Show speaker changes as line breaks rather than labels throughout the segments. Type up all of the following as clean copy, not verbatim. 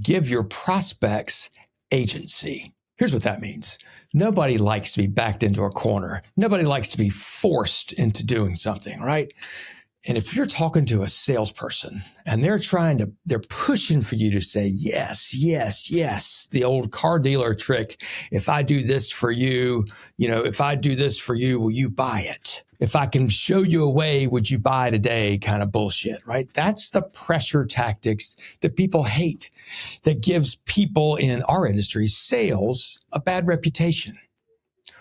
give your prospects agency. Here's what that means. Nobody likes to be backed into a corner. Nobody likes to be forced into doing something, right? And if you're talking to a salesperson and they're pushing for you to say, yes, yes, yes, the old car dealer trick. If I do this for you, if I do this for you, will you buy it? If I can show you a way, would you buy today kind of bullshit, right? That's the pressure tactics that people hate, that gives people in our industry, sales, a bad reputation.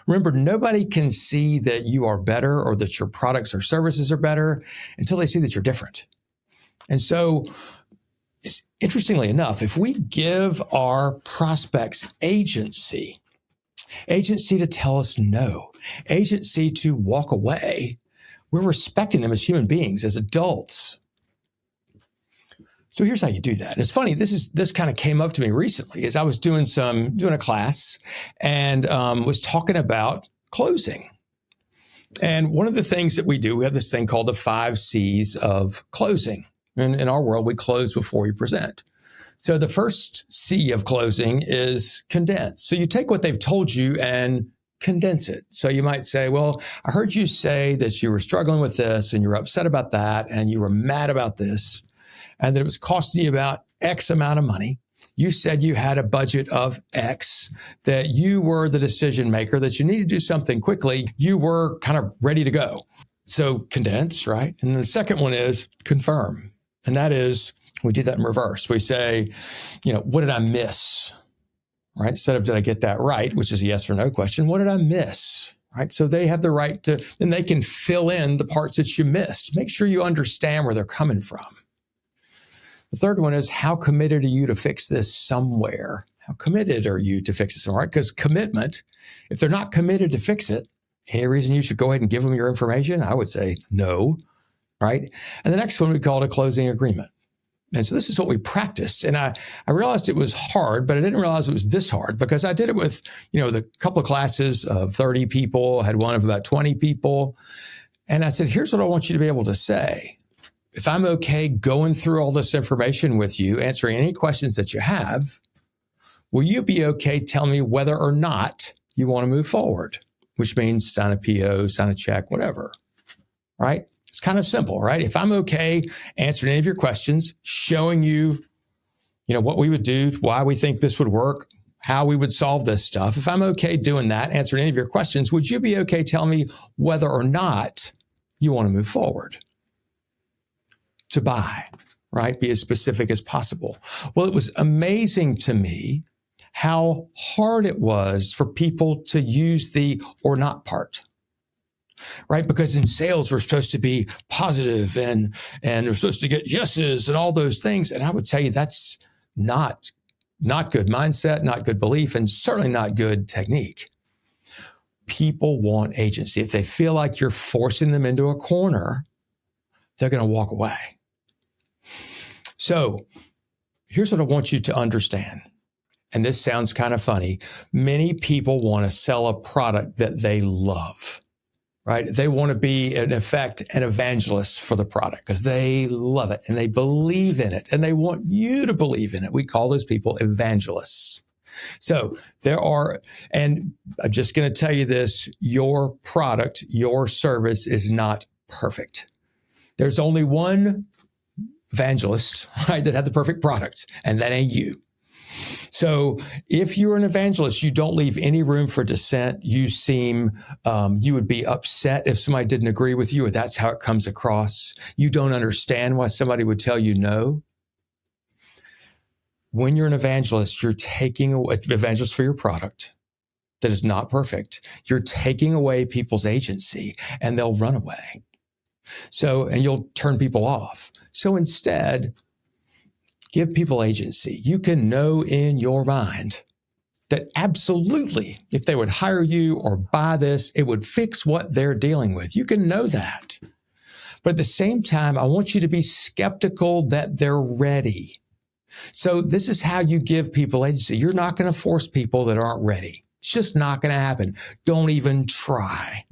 Remember, nobody can see that you are better or that your products or services are better until they see that you're different. And so, interestingly enough, if we give our prospects agency to tell us no, agency to walk away, we're respecting them as human beings, as adults. So here's how you do that. It's funny. This kind of came up to me recently as I was doing a class and was talking about closing. And one of the things that we do, we have this thing called the 5 C's of closing. And in our world, we close before we present. So the first C of closing is condense. So you take what they've told you and condense it. So you might say, well, I heard you say that you were struggling with this and you were upset about that and you were mad about this, and that it was costing you about X amount of money. You said you had a budget of X, that you were the decision maker, that you need to do something quickly. You were kind of ready to go. So condense, right? And the second one is confirm. And that is, we do that in reverse. We say, what did I miss? Right? Instead of did I get that right, which is a yes or no question, what did I miss? Right? So they have the right to, then they can fill in the parts that you missed. Make sure you understand where they're coming from. The third one is, how committed are you to fix this somewhere? How committed are you to fix it somewhere? Because commitment, if they're not committed to fix it, any reason you should go ahead and give them your information? I would say no, right? And the next one we call it a closing agreement. And so this is what we practiced. And I realized it was hard, but I didn't realize it was this hard because I did it with, the couple of classes of 30 people, I had one of about 20 people. And I said, here's what I want you to be able to say. If I'm okay going through all this information with you, answering any questions that you have, will you be okay telling me whether or not you want to move forward? Which means sign a PO, sign a check, whatever, right? It's kind of simple, right? If I'm okay answering any of your questions, showing you, what we would do, why we think this would work, how we would solve this stuff. If I'm okay doing that, answering any of your questions, would you be okay telling me whether or not you want to move forward? To buy, right? Be as specific as possible. Well, it was amazing to me how hard it was for people to use the or not part, right? Because in sales, we're supposed to be positive and we're supposed to get yeses and all those things. And I would tell you that's not good mindset, not good belief, and certainly not good technique. People want agency. If they feel like you're forcing them into a corner, they're going to walk away. So here's what I want you to understand. And this sounds kind of funny. Many people want to sell a product that they love, right? They want to be, in effect, an evangelist for the product because they love it and they believe in it and they want you to believe in it. We call those people evangelists. So and I'm just going to tell you this, your product, your service is not perfect. There's only one evangelist, right, that had the perfect product, and that ain't you. So if you're an evangelist, you don't leave any room for dissent. You would be upset if somebody didn't agree with you, or that's how it comes across. You don't understand why somebody would tell you no. When you're an evangelist, you're taking away, evangelist for your product that is not perfect. You're taking away people's agency and they'll run away. And you'll turn people off. So instead, give people agency. You can know in your mind that absolutely, if they would hire you or buy this, it would fix what they're dealing with. You can know that. But at the same time, I want you to be skeptical that they're ready. So this is how you give people agency. You're not going to force people that aren't ready. It's just not going to happen. Don't even try.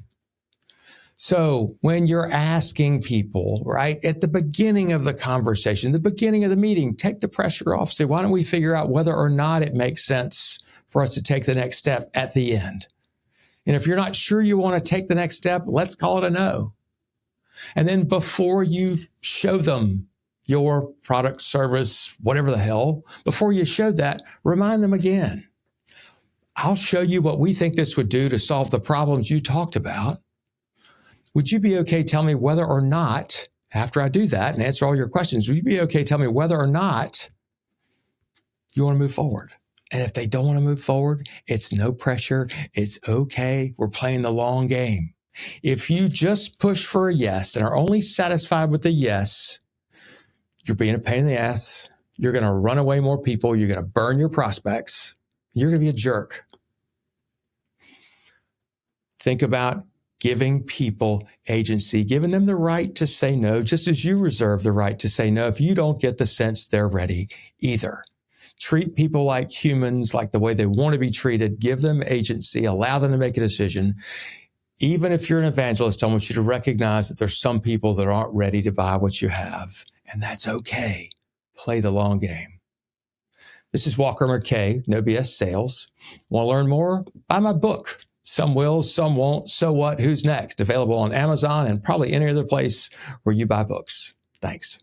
So when you're asking people, right, at the beginning of the conversation, the beginning of the meeting, take the pressure off. Say, why don't we figure out whether or not it makes sense for us to take the next step at the end? And if you're not sure you want to take the next step, let's call it a no. And then before you show them your product, service, whatever the hell, before you show that, remind them again. I'll show you what we think this would do to solve the problems you talked about. Would you be okay telling me whether or not, after I do that and answer all your questions, would you be okay telling me whether or not you want to move forward? And if they don't want to move forward, it's no pressure. It's okay. We're playing the long game. If you just push for a yes and are only satisfied with the yes, you're being a pain in the ass. You're going to run away more people. You're going to burn your prospects. You're going to be a jerk. Think about giving people agency, giving them the right to say no, just as you reserve the right to say no if you don't get the sense they're ready either. Treat people like humans, like the way they want to be treated. Give them agency. Allow them to make a decision. Even if you're an evangelist, I want you to recognize that there's some people that aren't ready to buy what you have, and that's okay. Play the long game. This is Walker McKay, No BS Sales. Want to learn more? Buy my book. Some will, some won't. So what? Who's next? Available on Amazon and probably any other place where you buy books. Thanks.